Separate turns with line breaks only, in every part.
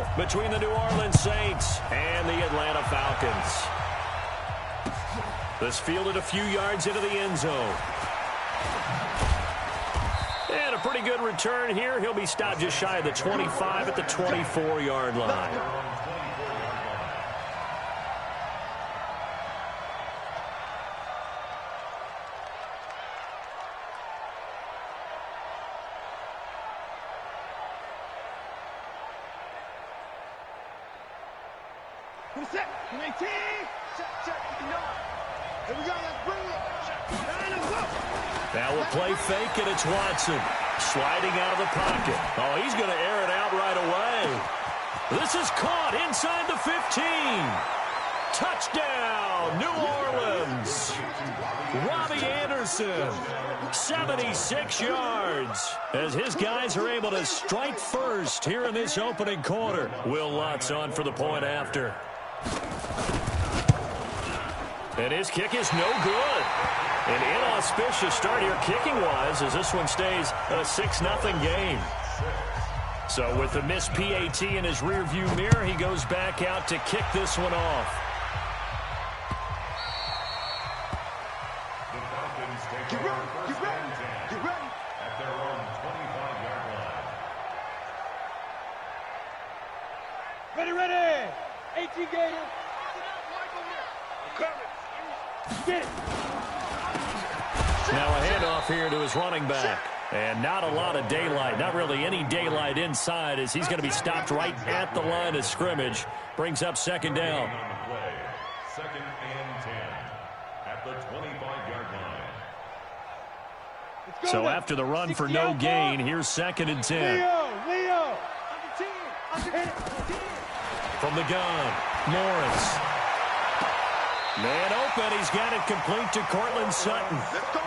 battle between the New Orleans Saints and the Atlanta Falcons. This fielded a few yards into the end zone. And a pretty good return here. He'll be stopped just shy of the 25 at the 24-yard line. Now we'll play fake, and it's Watson sliding out of the pocket. Oh, he's going to air it out right away. This is caught inside the 15. Touchdown, New Orleans. Robbie Anderson, 76 yards, as his guys are able to strike first here in this opening quarter. Will Lutz on for the point after. And his kick is no good. An inauspicious start here kicking-wise as this one stays a 6-0 game. So with the missed PAT in his rearview mirror, he goes back out to kick this one off.
Get ready at their own 25-yard line. Ready. 18 Gator. Get it.
Now a handoff here to his running back. And not a lot of daylight, not really any daylight inside, as he's going to be stopped right at the line of scrimmage. Brings up second down.
Second and 10 at the 25-yard line.
So after the run for no gain, here's second and 10.
Leo.
From the gun, Lawrence. Man open, he's got it complete to Cortland Sutton.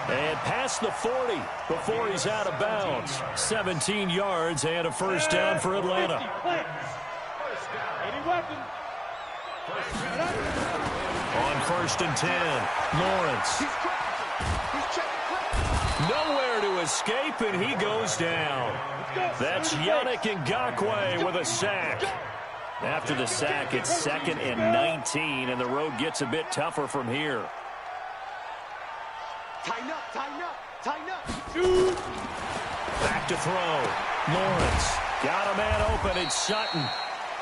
And past the 40 before he's out of bounds. 17 yards and a first down for Atlanta. On first and 10, Lawrence. Nowhere to escape, and he goes down. That's Yannick Ngakoue with a sack. After the sack, it's second and 19, and the road gets a bit tougher from here.
Tighten up.
Back to throw. Lawrence got a man open. It's Sutton.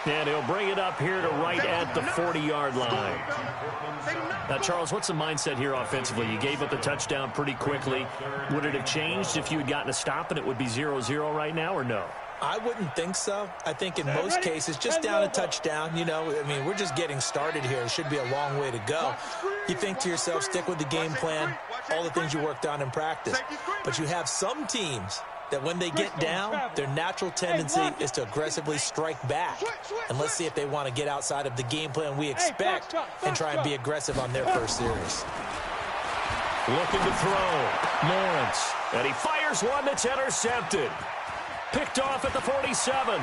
And he'll bring it up here to right at the 40-yard line. Now, Charles, what's the mindset here offensively? You gave up the touchdown pretty quickly. Would it have changed if you had gotten a stop and it would be 0-0 right now, or no?
I wouldn't think so. I think in most cases, just down a touchdown, we're just getting started here. It should be a long way to go. You think to yourself, stick with the game plan, all the things you worked on in practice. But you have some teams that when they get down, their natural tendency is to aggressively strike back. And let's see if they want to get outside of the game plan we expect and try and be aggressive on their first series.
Looking to throw. Lawrence. And he fires one that's intercepted. Picked off at the 47.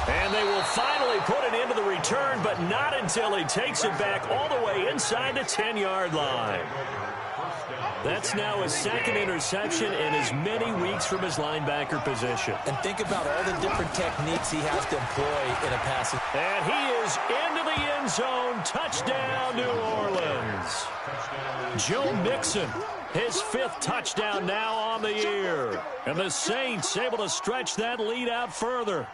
And they will finally put an end to the return, but not until he takes it back all the way inside the 10-yard line. That's now his second interception in as many weeks from his linebacker position.
And think about all the different techniques he has to employ in a passing.
And he is into the end zone. Touchdown, New Orleans. Joe Mixon, his fifth touchdown now on the year. And the Saints able to stretch that lead out further.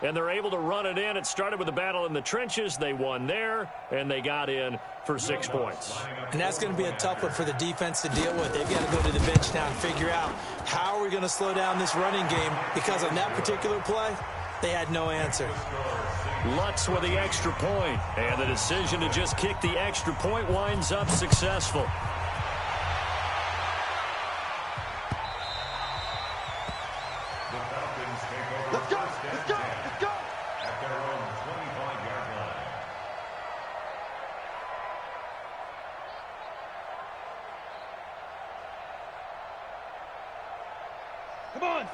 And they're able to run it in. It started with a battle in the trenches. They won there, and they got in for 6 points.
And that's going to be a tough one for the defense to deal with. They've got to go to the bench now and figure out how are we going to slow down this running game, because on that particular play, they had no answer.
Lutz with the extra point, and the decision to just kick the extra point winds up successful.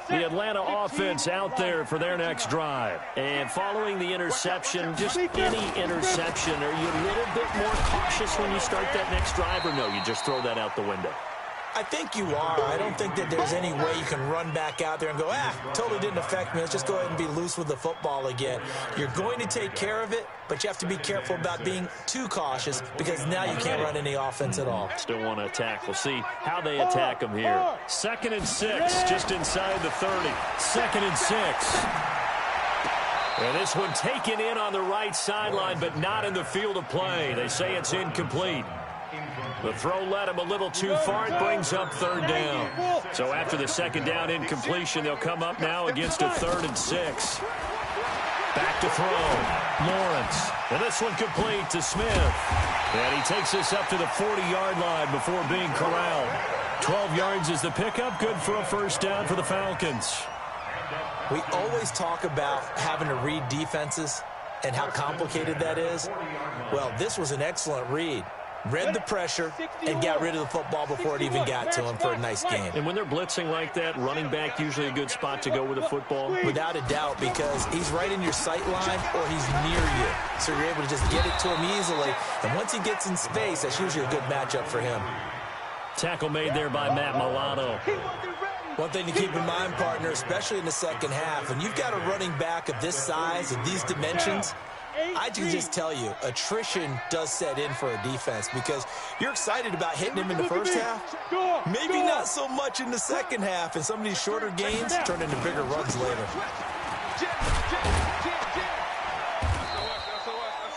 The Atlanta offense out there for their next drive. And following the interception, just any interception, are you a little bit more cautious when you start that next drive, or no, you just throw that out the window?
I think you are. I don't think that there's any way you can run back out there and go, totally didn't affect me. Let's just go ahead and be loose with the football again. You're going to take care of it, but you have to be careful about being too cautious because now you can't run any offense at all.
Still want to attack. We'll see how they attack them here. 2nd and 6, just inside the 30. 2nd and 6. And this one taken in on the right sideline, but not in the field of play. They say it's incomplete. The throw led him a little too far. It brings up 3rd down. So after the 2nd down incompletion, they'll come up now against a 3rd and 6. Back to throw. Lawrence. And this one complete to Smith. And he takes us up to the 40-yard line before being corralled. 12 yards is the pickup. Good for a 1st down for the Falcons.
We always talk about having to read defenses and how complicated that is. Well, this was an excellent read. Read the pressure and got rid of the football before it even got to him for a nice game.
And when they're blitzing like that, running back usually a good spot to go with the football?
Without a doubt, because he's right in your sight line or he's near you. So you're able to just get it to him easily. And once he gets in space, that's usually a good matchup for him.
Tackle made there by Matt Milano.
One thing to keep in mind, partner, especially in the 2nd half, when you've got a running back of this size, of these dimensions, I can just tell you, attrition does set in for a defense because you're excited about hitting him in the 1st half. Maybe not so much in the 2nd half, and some of these shorter gains turn into bigger runs later.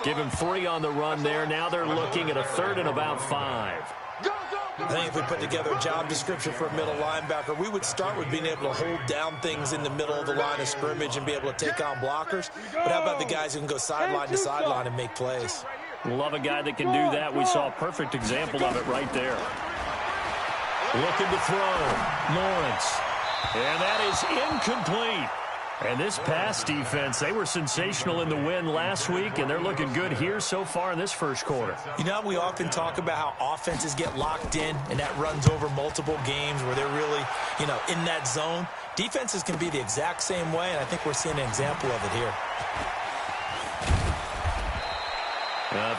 Give him 3 on the run there. Now they're looking at a 3rd and about 5.
I think if we put together a job description for a middle linebacker, we would start with being able to hold down things in the middle of the line of scrimmage and be able to take on blockers. But how about the guys who can go sideline to sideline and make plays?
Love a guy that can do that. We saw a perfect example of it right there. Looking to throw. Lawrence. And that is incomplete. And this pass defense, they were sensational in the win last week, and they're looking good here so far in this 1st quarter.
You know, we often talk about how offenses get locked in, and that runs over multiple games where they're really, in that zone. Defenses can be the exact same way, and I think we're seeing an example of it here.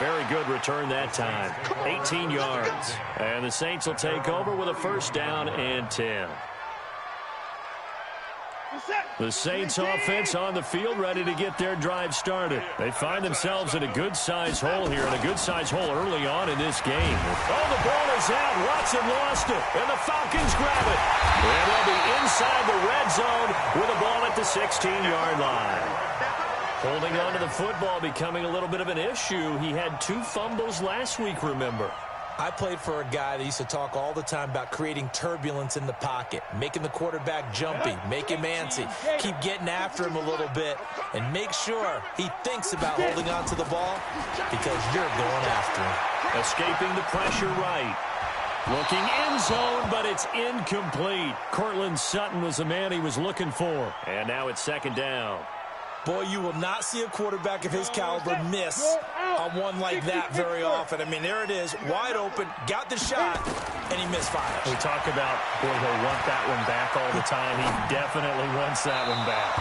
Very good return that time. 18 yards. And the Saints will take over with a 1st down and 10. The Saints offense on the field ready to get their drive started. They find themselves in a good-sized hole here, and a good-sized hole early on in this game. Oh, the ball is out. Watson lost it, and the Falcons grab it. And they'll be inside the red zone with a ball at the 16-yard line. Holding on to the football becoming a little bit of an issue. He had 2 fumbles last week, remember.
I played for a guy that used to talk all the time about creating turbulence in the pocket, making the quarterback jumpy, make him antsy, keep getting after him a little bit, and make sure he thinks about holding on to the ball because you're going after him.
Escaping the pressure right. Looking end zone, but it's incomplete. Cortland Sutton was the man he was looking for. And now it's 2nd down.
Boy, you will not see a quarterback of his caliber miss on one like that very often. I mean, there it is, wide open, got the shot, and he misfires.
We talk about, boy, he'll want that one back all the time. He definitely wants that one back.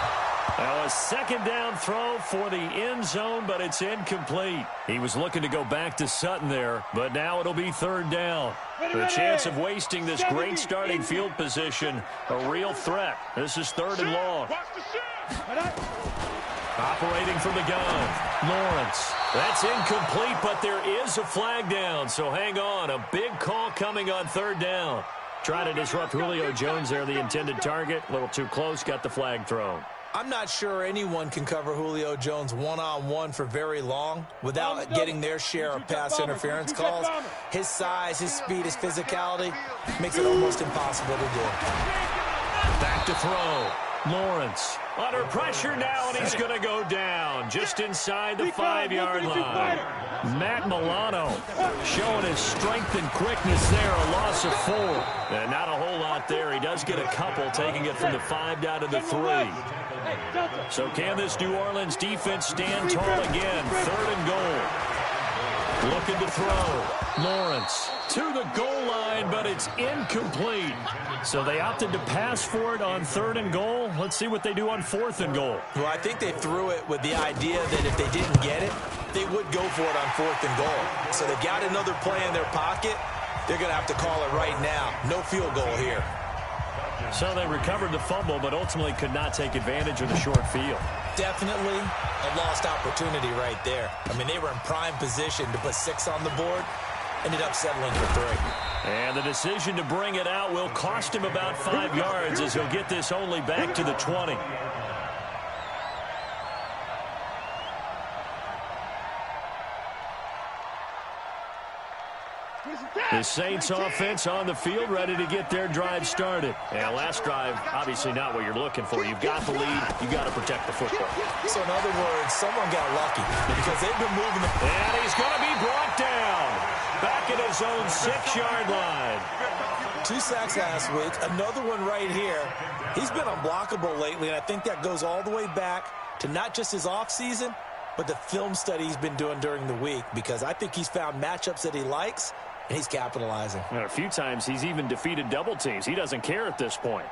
Now a 2nd down throw for the end zone, but it's incomplete. He was looking to go back to Sutton there, but now it'll be 3rd down. The chance of wasting this great starting field position, a real threat. This is 3rd and long. Operating from the gun, Lawrence. That's incomplete, but there is a flag down, so hang on. A big call coming on 3rd down. Try to disrupt Julio Jones there, the intended target. A little too close, got the flag thrown.
I'm not sure anyone can cover Julio Jones one-on-one for very long without getting their share of pass interference calls. His size, his speed, his physicality makes it almost impossible to do.
Back to throw. Lawrence under pressure now, and he's going to go down just inside the 5-yard line. Matt Milano showing his strength and quickness there, a loss of 4. And not a whole lot there. He does get a couple, taking it from the 5 down to the 3. So can this New Orleans defense stand tall again? 3rd and goal. Looking to throw. Lawrence to the goal line, but it's incomplete. So they opted to pass for it on 3rd and goal. Let's see what they do on 4th and goal.
Well, I think they threw it with the idea that if they didn't get it, they would go for it on 4th and goal. So they got another play in their pocket, They're going to have to call it right now. No field goal here.
So they recovered the fumble, but ultimately could not take advantage of the short field.
Definitely a lost opportunity right there. I mean, they were in prime position to put 6 on the board. Ended up settling for 3.
And the decision to bring it out will cost him about 5 yards as he'll get this only back to the 20. The Saints offense on the field, ready to get their drive started. And last drive, obviously not what you're looking for. You've got the lead. You've got to protect the football.
So in other words, someone got lucky because they've been moving the...
And he's going to be brought down. Back at his own 6-yard line.
2 sacks last week. Another one right here. He's been unblockable lately, and I think that goes all the way back to not just his offseason, but the film study he's been doing during the week, because I think he's found matchups that he likes, and he's capitalizing.
And a few times he's even defeated double teams. He doesn't care at this point.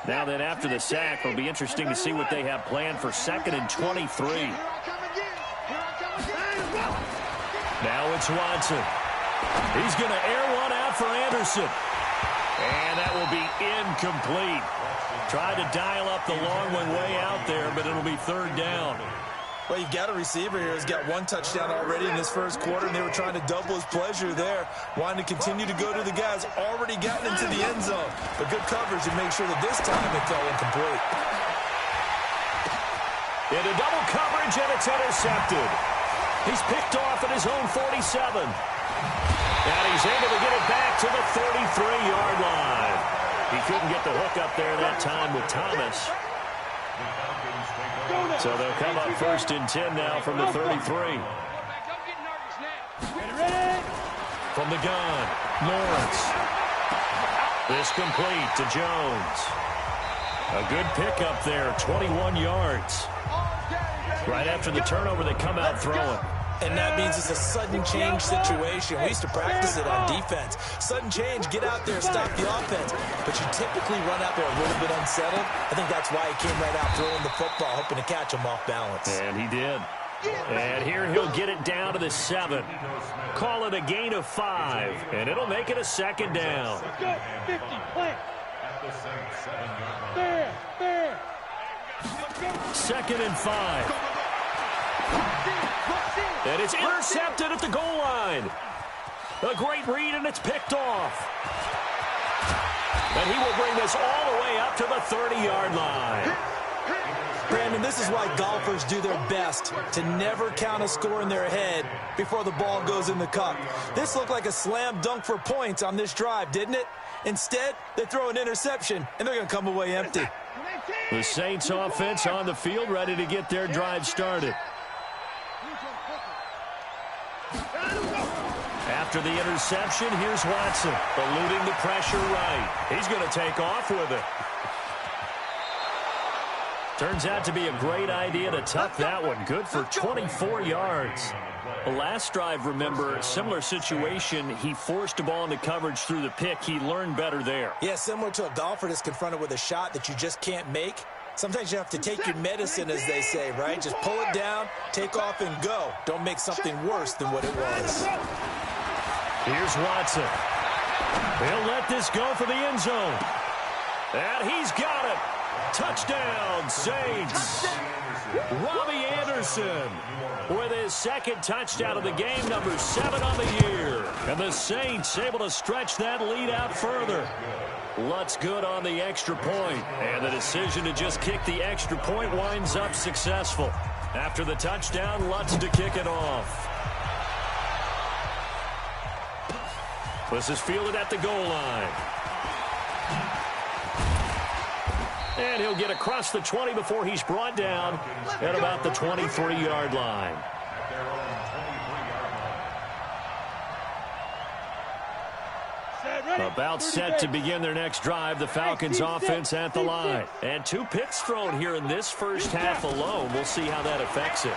Now then, after the sack, it'll be interesting to see what they have planned for 2nd and 23. Now it's Watson. He's going to air one out for Anderson. And that will be incomplete. Tried to dial up the long one way out there, but it'll be 3rd down.
Well, you've got a receiver here who's got 1 touchdown already in his first quarter, and they were trying to double his pleasure there, wanting to continue to go to the guys already gotten into the end zone. But good coverage to make sure that this time it fell incomplete.
Into double coverage, and it's intercepted. He's picked off at his own 47. And he's able to get it back to the 33-yard line. He couldn't get the hook up there that time with Thomas. So they'll come up 1st and 10 now from the 33. From the gun, Lawrence. This complete to Jones. A good pickup there, 21 yards. Right after the turnover, they come out throwing.
And that means it's a sudden change situation. We used to practice it on defense. Sudden change, get out there, stop the offense. But you typically run out there a little bit unsettled. I think that's why he came right out throwing the football, hoping to catch him off balance.
And he did. And here he'll get it down to the 7. Call it a gain of 5. And it'll make it a 2nd down.
50, plant.
2nd and 5. And it's intercepted at the goal line. A great read, and it's picked off. And he will bring this all the way up to the 30-yard line.
Brandon, this is why golfers do their best to never count a score in their head before the ball goes in the cup. This looked like a slam dunk for points on this drive, didn't it? Instead, they throw an interception, and they're going to come away empty.
The Saints offense on the field, ready to get their drive started. After the interception, here's Watson, eluding the pressure right. He's going to take off with it. Turns out to be a great idea to tuck that one. Good for 24 yards. The last drive, remember, similar situation. He forced a ball into coverage through the pick. He learned better there.
Yeah, similar to a golfer that's confronted with a shot that you just can't make. Sometimes you have to take your medicine, as they say, right? Just pull it down, take off, and go. Don't make something worse than what it was.
Here's Watson. He'll let this go for the end zone. And he's got it. Touchdown, Saints. Robbie Anderson with his 2nd touchdown of the game, number 7 on the year. And the Saints able to stretch that lead out further. Lutz good on the extra point. And the decision to just kick the extra point winds up successful. After the touchdown, Lutz to kick it off. This is fielded at the goal line. And he'll get across the 20 before he's brought down at about the 23-yard line. About set to begin their next drive, the Falcons offense at the line. And 2 picks thrown here in this first half alone. We'll see how that affects it.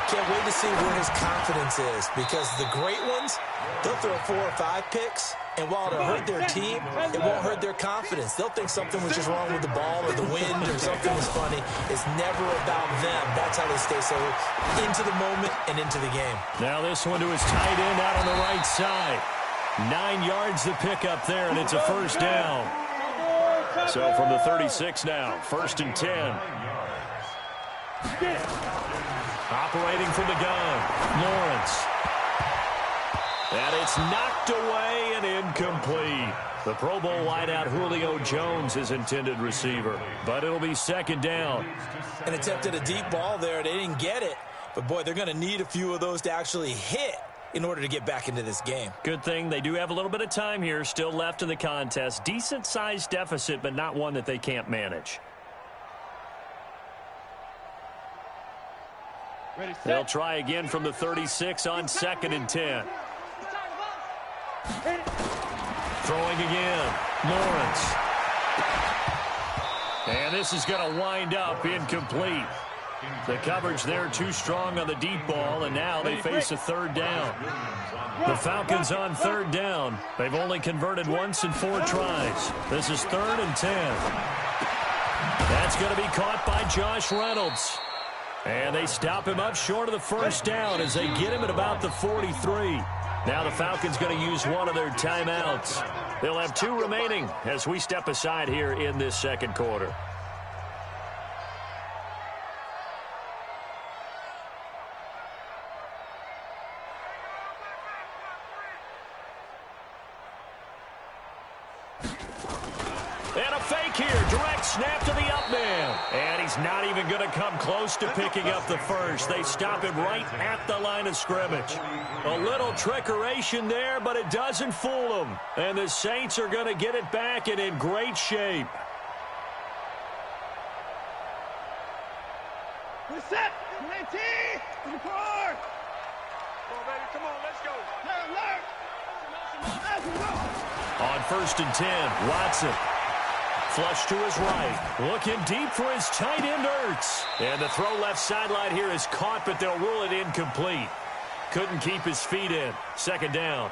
Can't wait to see where his confidence is, because the great ones, they'll throw 4 or 5 picks, and while it'll hurt their team, it won't hurt their confidence. They'll think something was just wrong with the ball or the wind or something was funny. It's never about them. That's how they stay so into the moment and into the game.
Now this one to his tight end out on the right side. 9 yards to pick up there, and it's a first down. So from the 36 now, 1st and 10. Operating from the gun, Lawrence. And it's knocked away and incomplete. The Pro Bowl wideout Julio Jones is intended receiver, but it'll be 2nd down.
And attempted a deep ball there. They didn't get it. But, boy, they're going to need a few of those to actually hit in order to get back into this game.
Good thing they do have a little bit of time here still left in the contest. Decent-sized deficit, but not one that they can't manage. They'll try again from the 36 on 2nd and 10. Throwing again, Lawrence. And this is going to wind up incomplete. The coverage there too strong on the deep ball, and now they face a 3rd down. The Falcons on 3rd down. They've only converted once in 4 tries. This is 3rd and 10. That's going to be caught by Josh Reynolds. And they stop him up short of the 1st down as they get him at about the 43. Now the Falcons going to use one of their timeouts. They'll have 2 remaining as we step aside here in this 2nd quarter. And a fake here. Direct snap to the up man. And he's not even going to come close to picking up the first. They stop him right at the line of scrimmage. A little trickeration there, but it doesn't fool them. And the Saints are going to get it back and in great shape.
We're set. Plenty. To the car. Come on, baby. Come on. Let's go.
On 1st and 10, Watson. Flush to his right. Looking deep for his tight end, Ertz. And the throw left sideline here is caught, but they'll rule it incomplete. Couldn't keep his feet in. 2nd down.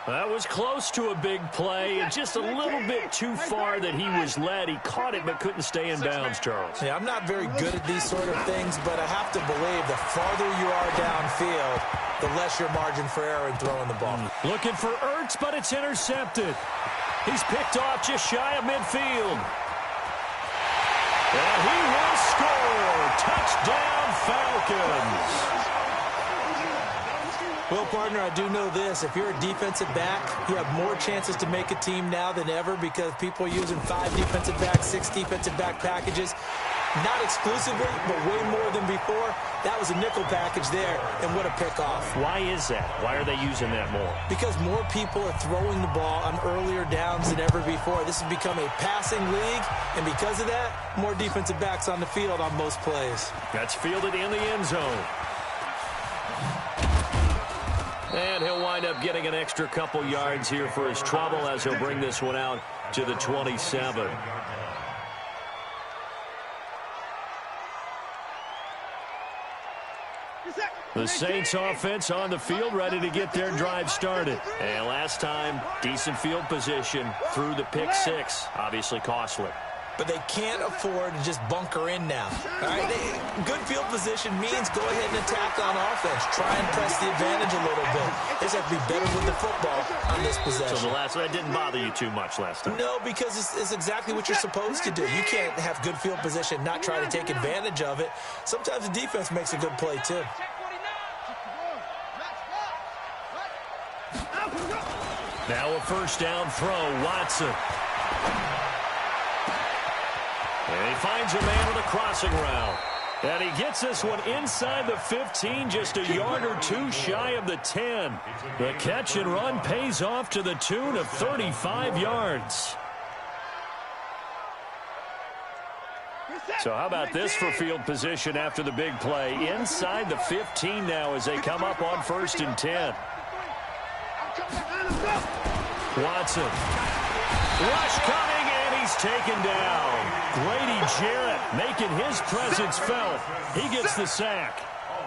That was close to a big play, and just a little bit too far that he was led. He caught it but couldn't stay in bounds, Charles.
Yeah, I'm not very good at these sort of things, but I have to believe the farther you are downfield, the less your margin for error in throwing the ball.
Looking for Ertz, but it's intercepted. He's picked off just shy of midfield. And he will score. Touchdown, Falcons.
Well, partner, I do know this. If you're a defensive back, you have more chances to make a team now than ever because people are using 5 defensive backs, 6 defensive back packages. Not exclusively, but way more than before. That was a nickel package there, and what a pickoff.
Why is that? Why are they using that more?
Because more people are throwing the ball on earlier downs than ever before. This has become a passing league, and because of that, more defensive backs on the field on most plays.
That's fielded in the end zone. And he'll wind up getting an extra couple yards here for his trouble as he'll bring this one out to the 27. The Saints offense on the field, ready to get their drive started. And last time, decent field position through the pick 6. Obviously costly.
But they can't afford to just bunker in now. All right, good field position means go ahead and attack on offense. Try and press the advantage a little bit. They just have to be better with the football on this possession.
So the last one didn't bother you too much last time?
No, because it's exactly what you're supposed to do. You can't have good field position, not try to take advantage of it. Sometimes the defense makes a good play, too.
Now a first down throw, Watson. And he finds a man with a crossing route. And he gets this one inside the 15, just a yard or 2 shy of the 10. The catch and run pays off to the tune of 35 yards. So how about this for field position after the big play? Inside the 15 now as they come up on 1st and 10. Watson. Rush coming, and he's taken down. Grady Jarrett making his presence felt. He gets the sack.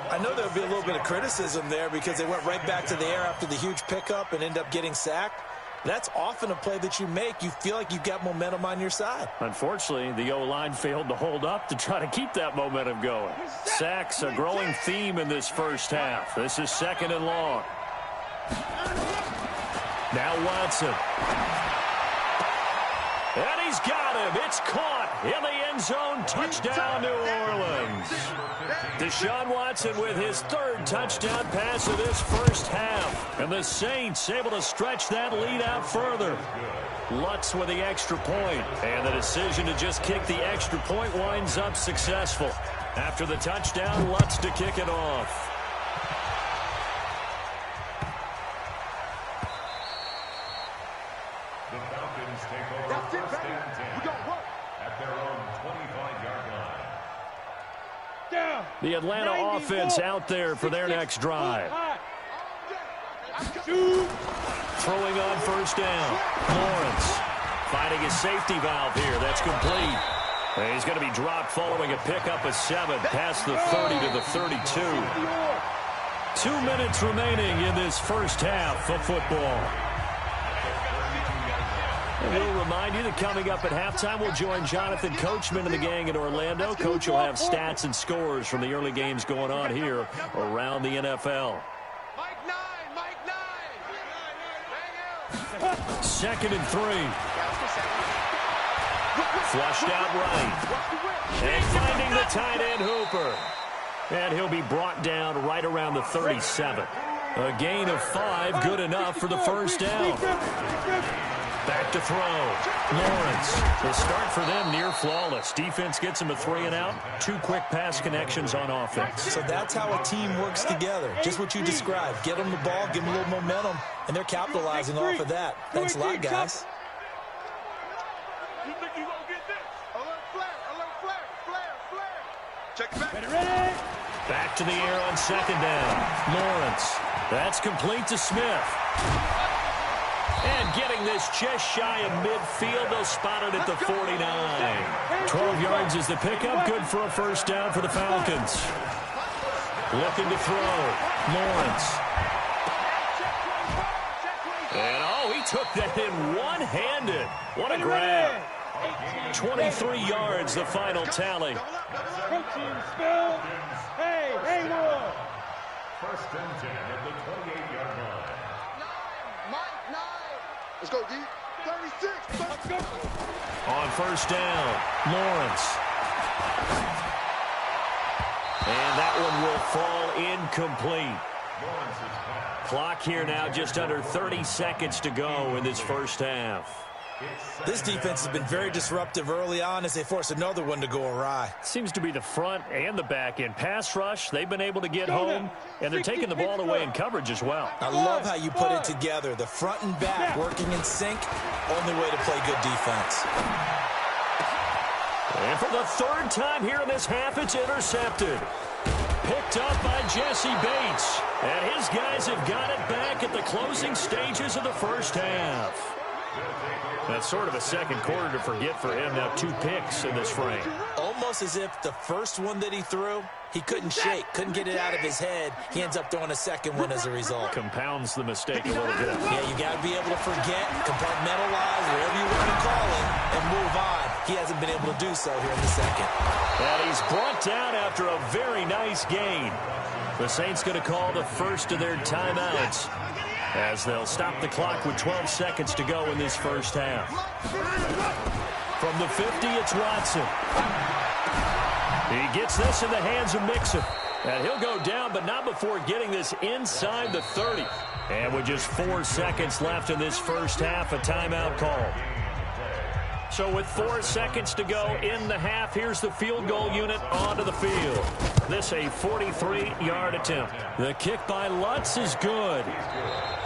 I know there'll be a little bit of criticism there because they went right back to the air after the huge pickup and end up getting sacked. That's often a play that you make. You feel like you've got momentum on your side.
Unfortunately, the O-line failed to hold up to try to keep that momentum going. Sacks, a growing theme in this first half. This is 2nd and long. Now Watson. And he's got him. It's caught in the end zone. Touchdown, New Orleans. Deshaun Watson with his third touchdown pass of this first half. And the Saints able to stretch that lead out further. Lutz with the extra point. And the decision to just kick the extra point winds up successful. After the touchdown, Lutz to kick it off. The Atlanta offense out there for their next drive. Throwing on first down. Lawrence finding his safety valve here. That's complete. And he's going to be dropped following a pickup of 7 past the 30 to the 32. 2 minutes remaining in this first half of football. And we'll remind you that coming up at halftime, we'll join Jonathan Coachman and the gang in Orlando. Coach will have stats and scores from the early games going on here around the NFL. Second and 3. Flushed out right. And finding the tight end Hooper. And he'll be brought down right around the 37. A gain of 5, good enough for the first down. Back to throw. Lawrence. The start for them near flawless. Defense gets him a 3 and out. 2 quick pass connections on offense.
So that's how a team works together. Just what you described. Get them the ball, give them a little momentum, and they're capitalizing off of that. Thanks a lot, guys.
You think you gonna get this? Alert flare. Check back.
Back to the air on second down. Lawrence. That's complete to Smith. And getting this just shy of midfield, they'll spot it at the 49. 12 yards is the pickup. Good for a first down for the Falcons. Looking to throw. Lawrence. And, he took that in one-handed. What a grab. 23 yards, the final tally.
First and 10 at the 28-yard line.
Let's go, D. 36. Let's go.
On first down, Lawrence. And that one will fall incomplete. Clock here now, just under 30 seconds to go in this first half.
This defense has been very disruptive early on as they force another one to go awry.
Seems to be the front and the back end. Pass rush, they've been able to get home, and they're taking the ball away in coverage as well.
I love how you put it together. The front and back working in sync, only way to play good defense.
And for the third time here in this half, it's intercepted. Picked up by Jesse Bates. And his guys have got it back at the closing stages of the first half. That's sort of a second quarter to forget for him. Now 2 picks in this frame.
Almost as if the first one that he threw, he couldn't shake, couldn't get it out of his head. He ends up throwing a second one as a result.
Compounds the mistake a little bit.
Yeah, you got to be able to forget, compartmentalize, whatever you want to call it, and move on. He hasn't been able to do so here in the second.
And he's brought down after a very nice gain. The Saints going to call the first of their timeouts, as they'll stop the clock with 12 seconds to go in this first half. From the 50, it's Watson. He gets this in the hands of Mixon. And he'll go down, but not before getting this inside the 30. And with just 4 seconds left in this first half, a timeout call. So with 4 seconds to go in the half, here's the field goal unit onto the field. This a 43-yard attempt. The kick by Lutz is good.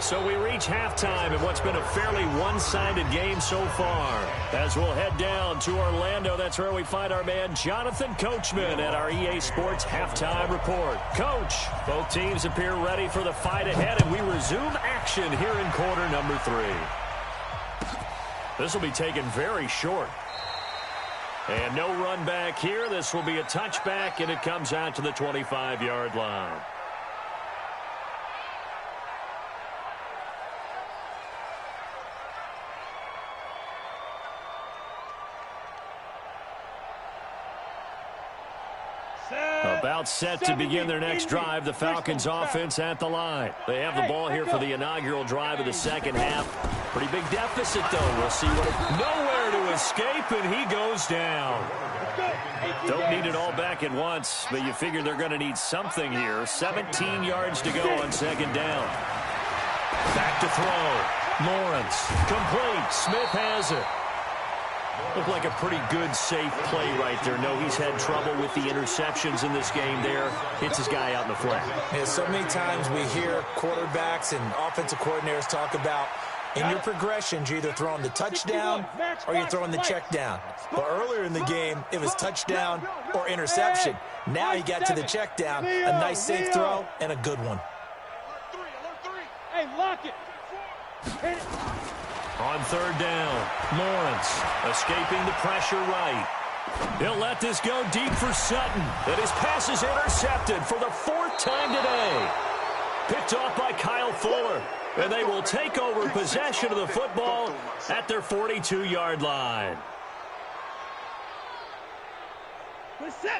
So we reach halftime in what's been a fairly one-sided game so far. As we'll head down to Orlando, that's where we find our man Jonathan Coachman at our EA Sports Halftime Report. Coach, both teams appear ready for the fight ahead, and we resume action here in quarter number 3. This will be taken very short. And no run back here. This will be a touchback, and it comes out to the 25-yard line. About set to begin their next drive, the Falcons offense at the line. They have the ball here for the inaugural drive of the second half. Pretty big deficit, though. We'll see what nowhere to escape, and he goes down. Don't need it all back at once, but you figure they're going to need something here. 17 yards to go on second down. Back to throw. Lawrence. Complete. Smith has it. Looked like a pretty good, safe play right there. No, he's had trouble with the interceptions in this game there. Hits his guy out in the flat.
Yeah, so many times we hear quarterbacks and offensive coordinators talk about in your progressions, you're either throwing the touchdown or you're throwing the check down. But earlier in the game, it was touchdown or interception. Now you got to the check down, a nice safe throw, and a good one.
Hey, lock it.
On third down, Lawrence escaping the pressure right. He'll let this go deep for Sutton. And his pass is intercepted for the fourth time today. Picked off by Kyle Fuller. And they will take over possession of the football at their 42-yard line.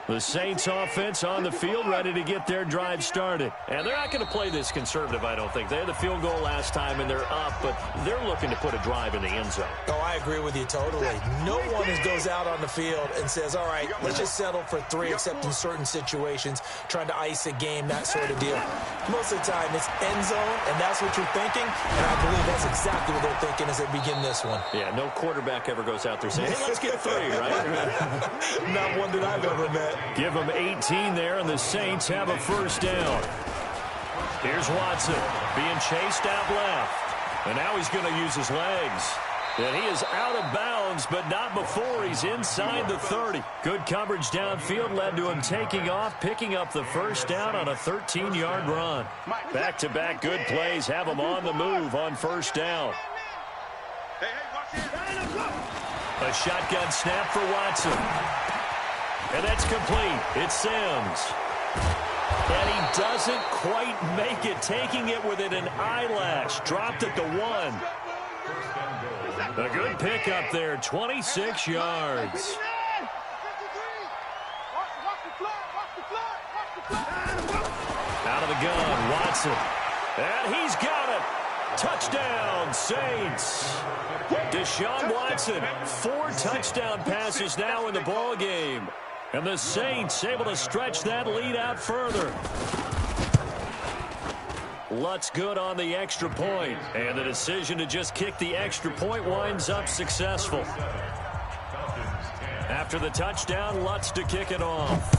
The Saints offense on the field, ready to get their drive started. And they're not going to play this conservative, I don't think. They had the field goal last time, and they're up, but they're looking to put a drive in the end zone.
Oh, I agree with you totally. No one goes out on the field and says, all right, let's just settle for 3, except in certain situations, trying to ice a game, that sort of deal. Most of the time, it's end zone, and that's what you're thinking, and I believe that's exactly what they're thinking as they begin this one.
Yeah, no quarterback ever goes out there saying, hey, let's get 3, right?
Not one that I've ever met.
Give them 18 there, and the Saints have a first down. Here's Watson being chased out left. And now he's going to use his legs. And he is out of bounds, but not before he's inside the 30. Good coverage downfield led to him taking off, picking up the first down on a 13-yard run. Back-to-back good plays have him on the move on first down. A shotgun snap for Watson. And that's complete. It's Sims. And he doesn't quite make it, taking it within an eyelash. Dropped at the 1. A good pickup there, 26 yards. Out of the gun, Watson. And he's got it. Touchdown, Saints. Deshaun Watson, 4 touchdown passes now in the ball game. And the Saints able to stretch that lead out further. Lutz good on the extra point. And the decision to just kick the extra point winds up successful. After the touchdown, Lutz to kick it off.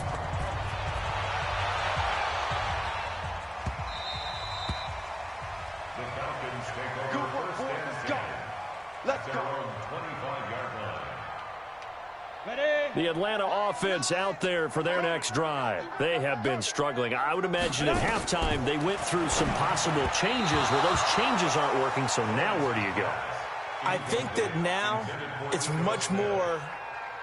Let's go.
The Atlanta offense out there for their next drive. They have been struggling. I would imagine at halftime they went through some possible changes. Well, those changes aren't working, so now where do you go?
I think that now it's much more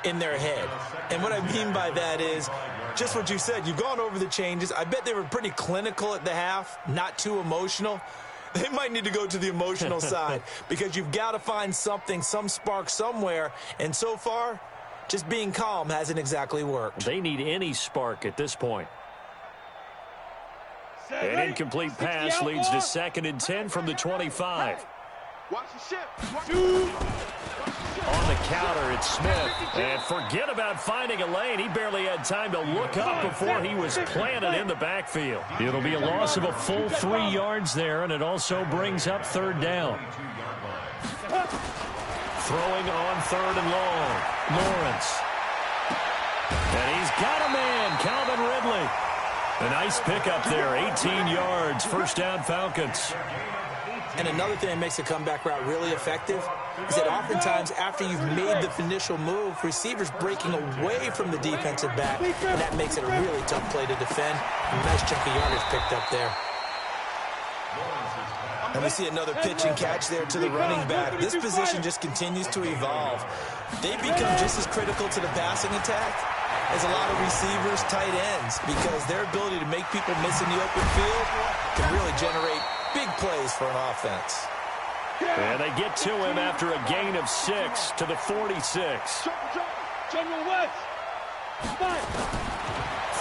in their head. And what I mean by that is just what you said. You've gone over the changes. I bet they were pretty clinical at the half, not too emotional. They might need to go to the emotional side because you've got to find something, some spark somewhere. And so far, just being calm hasn't exactly worked.
They need any spark at this point. An incomplete pass leads to 2nd and 10 from the 25. On the counter, it's Smith. And forget about finding a lane. He barely had time to look up before he was planted in the backfield. It'll be a loss of a full 3 yards there, and it also brings up 3rd down. Throwing on 3rd and long. Lawrence. And he's got a man, Calvin Ridley. A nice pickup there, 18 yards, first down Falcons.
And another thing that makes the comeback route really effective is that oftentimes after you've made the initial move, receivers breaking away from the defensive back, and that makes it a really tough play to defend. A nice chunk of yardage picked up there. And we see another pitch and catch there to the running back. This position just continues to evolve. They become just as critical to the passing attack as a lot of receivers, tight ends, because their ability to make people miss in the open field can really generate big plays for an offense.
And they get to him after a gain of 6 to the 46.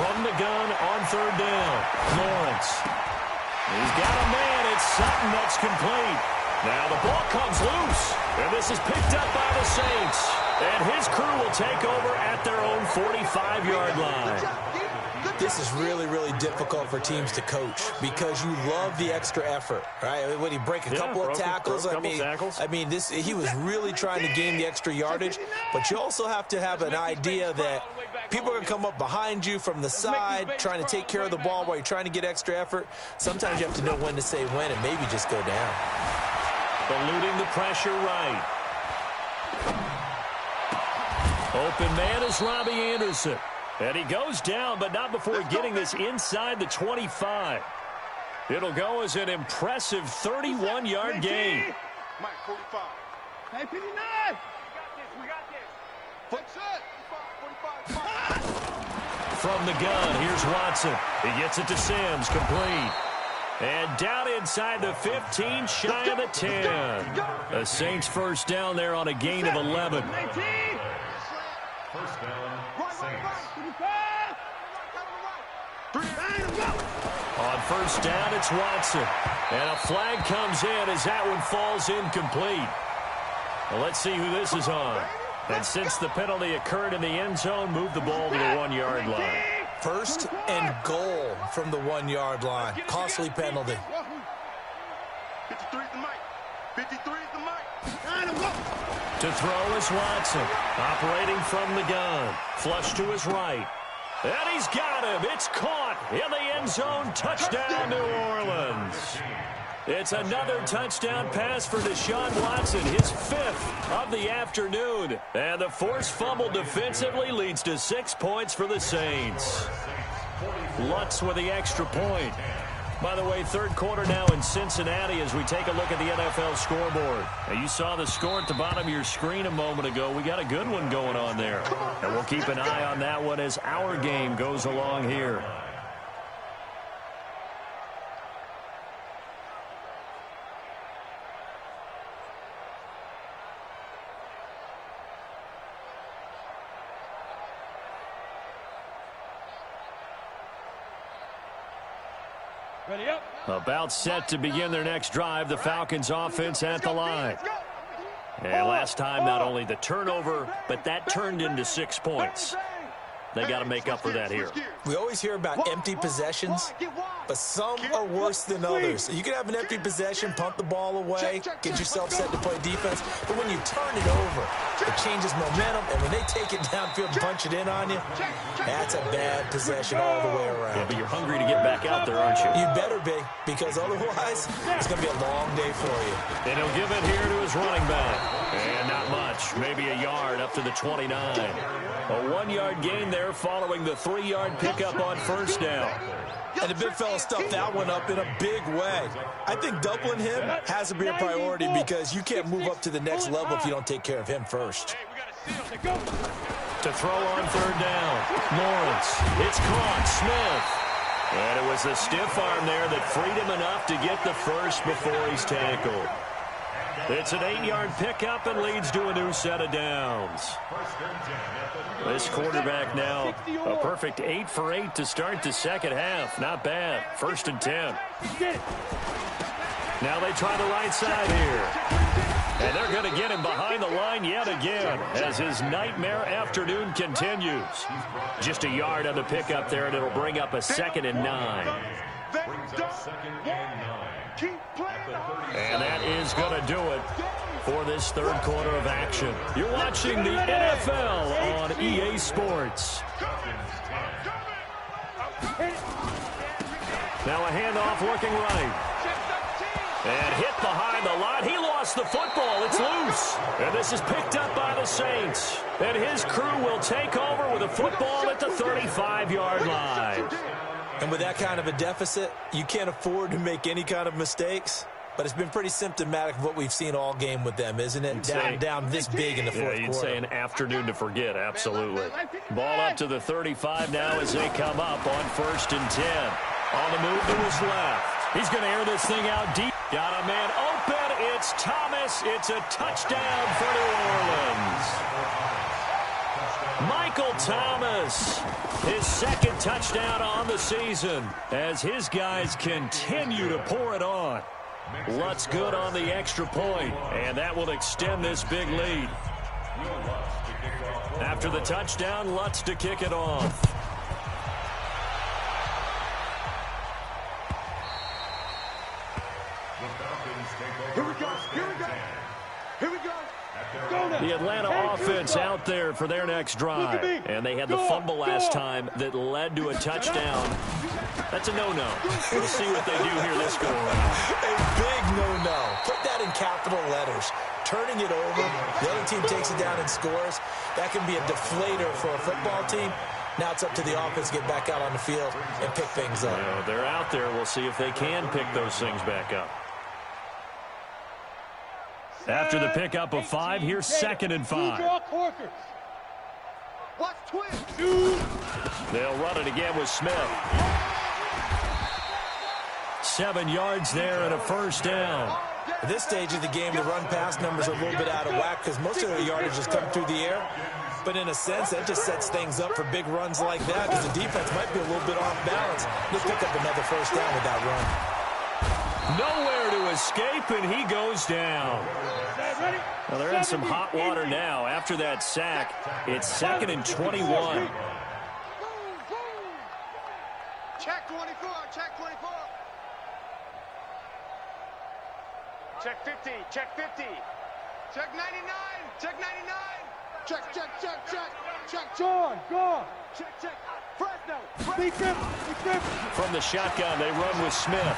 From the gun on third down, Lawrence. He's got a man. It's Sutton that's complete. Now the ball comes loose, and this is picked up by the Saints. And his crew will take over at their own 45-yard line.
This is really, really difficult for teams to coach because you love the extra effort, right? When he break a couple of tackles, I mean, he was really trying to gain the extra yardage, but you also have to have an idea that people are going to come up behind you from the side, trying to take care of the ball while you're trying to get extra effort. Sometimes you have to know when to say when and maybe just go down.
Eluding the pressure right. Open man is Robbie Anderson. And he goes down, but not before getting this inside the 25. It'll go as an impressive 31-yard gain.
Mike, 45. Hey, 59. We got this.
From the gun, here's Watson. He gets it to Sims, complete. And down inside the 15, shy of the 10. The Saints first down there on a gain of 11.
First down, Saints.
On first down, it's Watson. And a flag comes in as that one falls incomplete. Well, let's see who this is on. And since the penalty occurred in the end zone, move the ball to the 1-yard line.
First and goal from the 1-yard line. Costly penalty.
53 is the mic. 53 is the mic.
To throw is Watson. Operating from the gun. Flush to his right. And he's got him. It's caught in the end zone. Touchdown, New Orleans. It's another touchdown pass for Deshaun Watson, his 5th of the afternoon. And the forced fumble defensively leads to 6 points for the Saints. Lutz with the extra point. By the way, third quarter now in Cincinnati as we take a look at the NFL scoreboard. Now, you saw the score at the bottom of your screen a moment ago. We got a good one going on there. And we'll keep an eye on that one as our game goes along here.
Ready up.
About set to begin their next drive, the Falcons offense at the line. And last time, not only the turnover, but that turned into 6 points. They got to make up for that here.
We always hear about empty possessions, but some are worse than others. You can have an empty possession, punt the ball away, get yourself set to play defense, but when you turn it over, it changes momentum, and when they take it downfield and punch it in on you, that's a bad possession all the way around.
Yeah, but you're hungry to get back out there, aren't you?
You better be, because otherwise, it's going to be a long day for you.
And he'll give it here to his running back. And not much, maybe a yard up to the 29. A 1-yard gain there following the 3-yard pickup on first down.
And the big fella stuffed that one up in a big way. I think doubling him has to be a priority because you can't move up to the next level if you don't take care of him first.
To throw on third down, Lawrence. It's caught, Smith. And it was the stiff arm there that freed him enough to get the first before he's tackled. It's an 8-yard pickup and leads to a new set of downs. This quarterback now a perfect 8 for 8 to start the second half. Not bad. 1st and 10. Now they try the right side here. And they're going to get him behind the line yet again as his nightmare afternoon continues. Just a yard on the pickup there, and it'll bring up a 2nd and 9. And that is going to do it for this third quarter of action. You're watching the NFL on EA Sports. Now a handoff looking right. And hit behind the line. He lost the football. It's loose. And this is picked up by the Saints. And his crew will take over with a football at the 35-yard line.
And with that kind of a deficit, you can't afford to make any kind of mistakes. But it's been pretty symptomatic of what we've seen all game with them, isn't it? Down this big in the fourth quarter.
You'd say an afternoon to forget, absolutely. Ball up to the 35 now as they come up on 1st and 10. On the move to his left. He's going to air this thing out deep. Got a man open. It's Thomas. It's a touchdown for New Orleans. Michael Thomas, his second touchdown on the season as his guys continue to pour it on. Lutz good on the extra point, and that will extend this big lead. After the touchdown, Lutz to kick it off.
Here we go. Here we go. Here we go.
The Atlanta offense out there for their next drive. And they had the fumble last time that led to a touchdown. That's a no-no. We'll see what they do here this go-around.
A big no-no. Put that in capital letters. Turning it over, the other team takes it down and scores. That can be a deflator for a football team. Now it's up to the offense to get back out on the field and pick things up.
Well, they're out there. We'll see if they can pick those things back up. After the pickup of 5, here's 2nd and 5. They'll run it again with Smith. 7 yards there and a first down.
At this stage of the game, the run-pass numbers are a little bit out of whack because most of their yardage has come through the air. But in a sense, that just sets things up for big runs like that because the defense might be a little bit off balance. They'll pick up another first down with that run.
Nowhere to escape, and he goes down. Well, they're in some hot water now. After that sack, it's 2nd and 21.
Check 24. Check 24. Check 50. Check 50. Check 99. Check 99. Check, check, check, check. Check. Gone. Check, check. Fresno. Be careful.
From the shotgun, they run with Smith.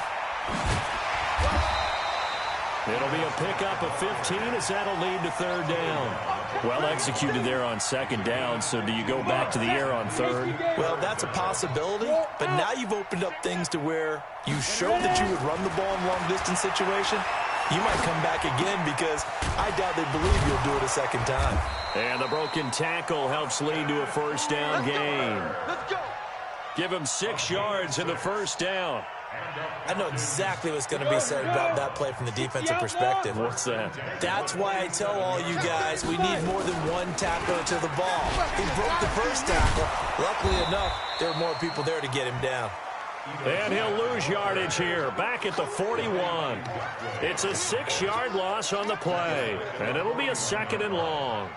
It'll be a pickup of 15 as that'll lead to 3rd down. Well executed there on 2nd down, so do you go back to the air on 3rd?
Well, that's a possibility, but now you've opened up things to where you showed that you would run the ball in long-distance situation. You might come back again because I doubt they believe you'll do it a 2nd time.
And the broken tackle helps lead to a first down gain.
Let's go.
Give him 6 yards in the first down.
I know exactly what's going to be said about that play from the defensive perspective.
What's that?
That's why I tell all you guys we need more than one tackler to the ball. He broke the first tackle. Luckily enough, there were more people there to get him down.
And he'll lose yardage here, back at the 41. It's a 6-yard loss on the play, and it'll be a 2nd and long.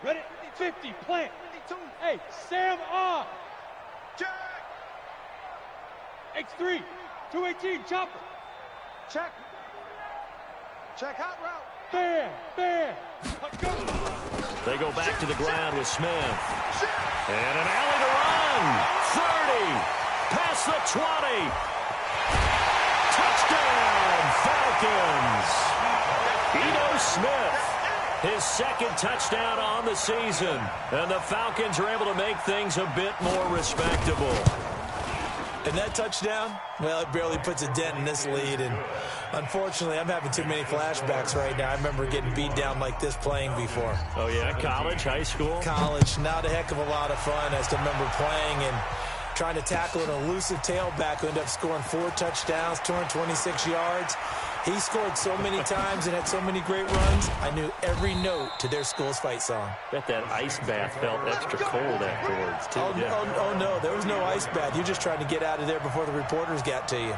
Ready? 50, plant. Hey, Sam on.
Check.
X3, 218, chopper.
Check. Check hot route.
Bam. Go.
They go back to the ground with Smith. And an alley to run. 30. Past the 20. Touchdown, Falcons. Ito Smith. His 2nd touchdown on the season. And the Falcons are able to make things a bit more respectable.
And that touchdown, well, it barely puts a dent in this lead. And unfortunately, I'm having too many flashbacks right now. I remember getting beat down like this playing before.
Oh, yeah? College, high school?
College, not a heck of a lot of fun. I still remember playing and trying to tackle an elusive tailback who ended up scoring 4 touchdowns, 226 yards. He scored so many times and had so many great runs, I knew every note to their school's fight song.
Bet that ice bath felt extra cold afterwards, too.
Oh, no, there was no ice bath. You're just trying to get out of there before the reporters got to you.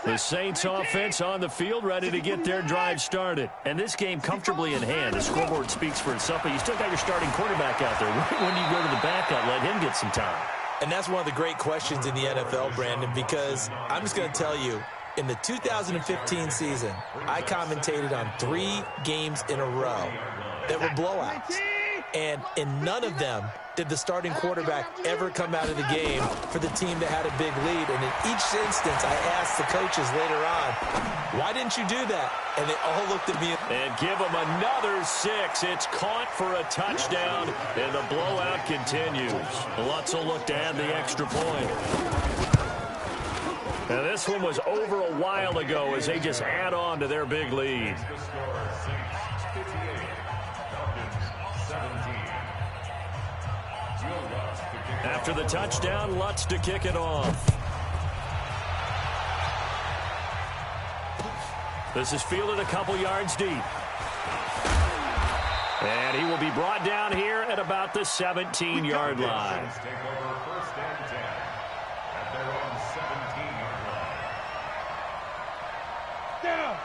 The Saints offense on the field, ready to get their drive started. And this game comfortably in hand. The scoreboard speaks for itself, but you still got your starting quarterback out there. When do you go to the backup, let him get some time?
And that's one of the great questions in the NFL, Brandon, because I'm just going to tell you, in the 2015 season, I commentated on 3 games in a row that were blowouts. And in none of them did the starting quarterback ever come out of the game for the team that had a big lead. And in each instance, I asked the coaches later on, why didn't you do that? And they all looked at me.
And give them another 6. It's caught for a touchdown, and the blowout continues. Lutz will look to add the extra point. Now, this one was over a while ago as they just add on to their big lead. After the touchdown, Lutz to kick it off. This is fielded a couple yards deep. And he will be brought down here at about the 17-yard line.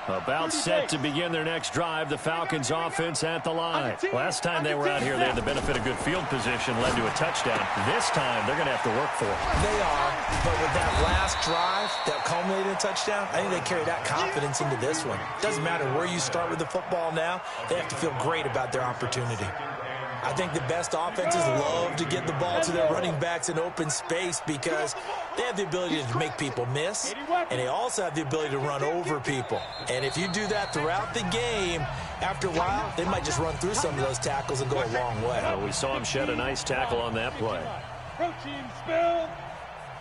About set to begin their next drive, the Falcons offense at the line. Last time they were out here, they had the benefit of good field position, led to a touchdown. This time, they're going to have to work for it.
They are, but with that last drive that culminated in a touchdown, I think they carry that confidence into this one. Doesn't matter where you start with the football now, they have to feel great about their opportunity. I think the best offenses love to get the ball to their running backs in open space because they have the ability to make people miss, and they also have the ability to run over people. And if you do that throughout the game, after a while, they might just run through some of those tackles and go a long way.
We saw him shed a nice tackle on that play.
Protein spill.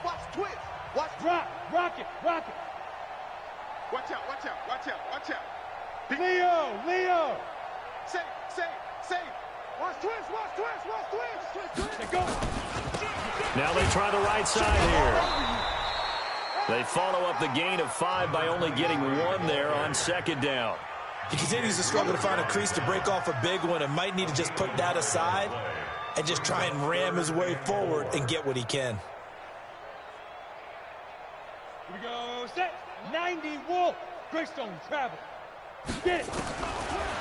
Watch twist. Watch
Rock. Rocket.
Watch out. Watch out. Watch out. Watch out.
Leo.
Safe. Watch twist.
Now they try the right side here. They follow up the gain of 5 by only getting 1 there on second down.
He continues to struggle to find a crease to break off a big one and might need to just put that aside and just try and ram his way forward and get what he can.
Here we go. Set. 90 Wolf. Greystone travel. Get it.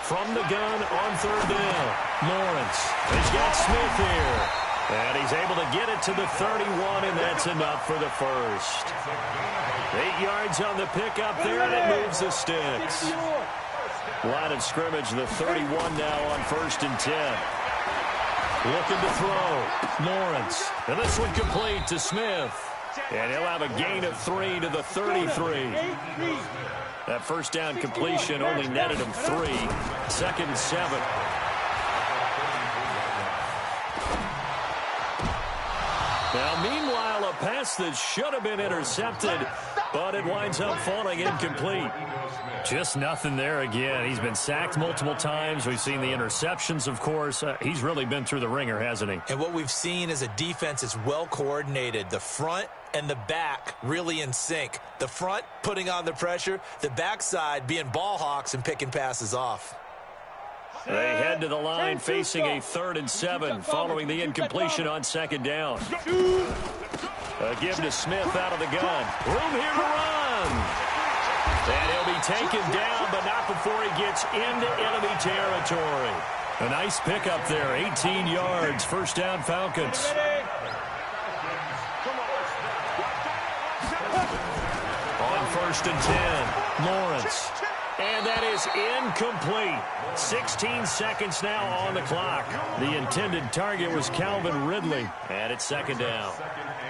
From the gun on third down, Lawrence. He's got Smith here. And he's able to get it to the 31, and that's enough for the first. 8 yards on the pickup there, and it moves the sticks. Line of scrimmage, the 31 now on 1st and 10. Looking to throw. Lawrence. And this one complete to Smith. And he'll have a gain of 3 to the 33. That first down completion only netted him 3. 2nd and 7. Now, meanwhile, a pass that should have been intercepted, but it winds up falling incomplete. Just nothing there again. He's been sacked multiple times. We've seen the interceptions, of course. He's really been through the ringer, hasn't he?
And what we've seen is a defense that's well coordinated. The front and the back really in sync. The front putting on the pressure, the backside being ball hawks and picking passes off.
They head to the line facing a 3rd and 7 following the incompletion on second down. A give to Smith out of the gun. Room here to run. And he'll be taken down, but not before he gets into enemy territory. A nice pickup there, 18 yards, first down Falcons. On 1st and 10, Lawrence. And that is incomplete. 16 seconds now on the clock. The intended target was Calvin Ridley. And it's second down.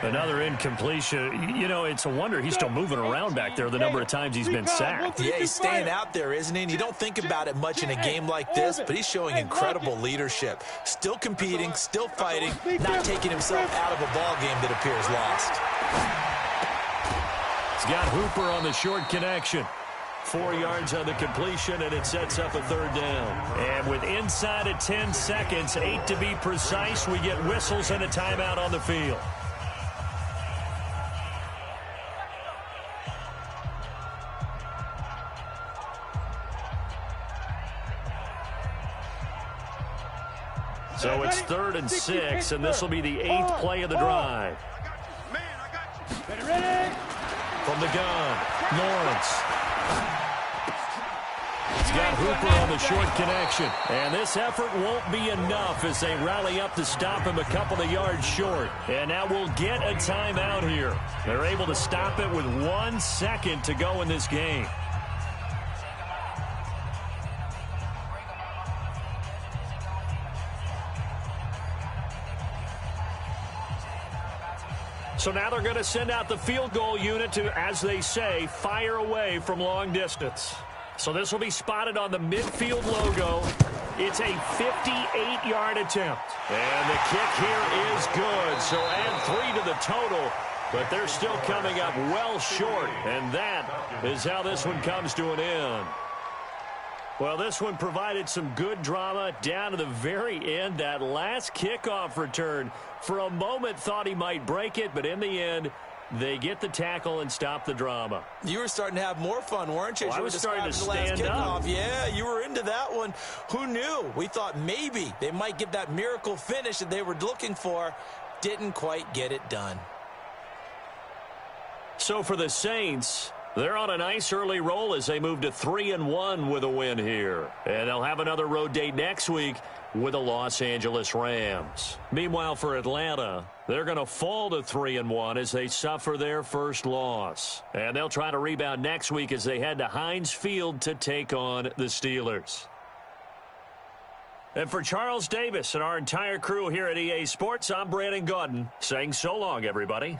Another incompletion. You know, it's a wonder he's still moving around back there the number of times he's been sacked.
Yeah, he's staying out there, isn't he? And you don't think about it much in a game like this, but he's showing incredible leadership. Still competing, still fighting, not taking himself out of a ball game that appears lost.
He's got Hooper on the short connection. 4 yards on the completion, and it sets up a 3rd down. And with inside of 10 seconds, 8 to be precise, we get whistles and a timeout on the field. So it's 3rd and 6, and this will be the 8th play of the drive. From the gun, Lawrence. He's got Hooper on the short connection. And this effort won't be enough as they rally up to stop him a couple of yards short. And now we'll get a timeout here. They're able to stop it with 1 second to go in this game. So now they're going to send out the field goal unit to, as they say, fire away from long distance. So this will be spotted on the midfield logo. It's a 58-yard attempt. And the kick here is good. So add 3 to the total, but they're still coming up well short. And that is how this one comes to an end. Well, this one provided some good drama down to the very end. That last kickoff return, for a moment thought he might break it, but in the end, they get the tackle and stop the drama.
You were starting to have more fun, weren't you?
Well, I was starting to stand
up.
up.
Yeah, you were into that one. Who knew? We thought maybe they might get that miracle finish that they were looking for. Didn't quite get it done.
So for the Saints, they're on a nice early roll as they move to 3-1 with a win here. And they'll have another road date next week with the Los Angeles Rams. Meanwhile, for Atlanta, they're going to fall to 3-1 as they suffer their first loss. And they'll try to rebound next week as they head to Heinz Field to take on the Steelers. And for Charles Davis and our entire crew here at EA Sports, I'm Brandon Gaudin saying so long, everybody.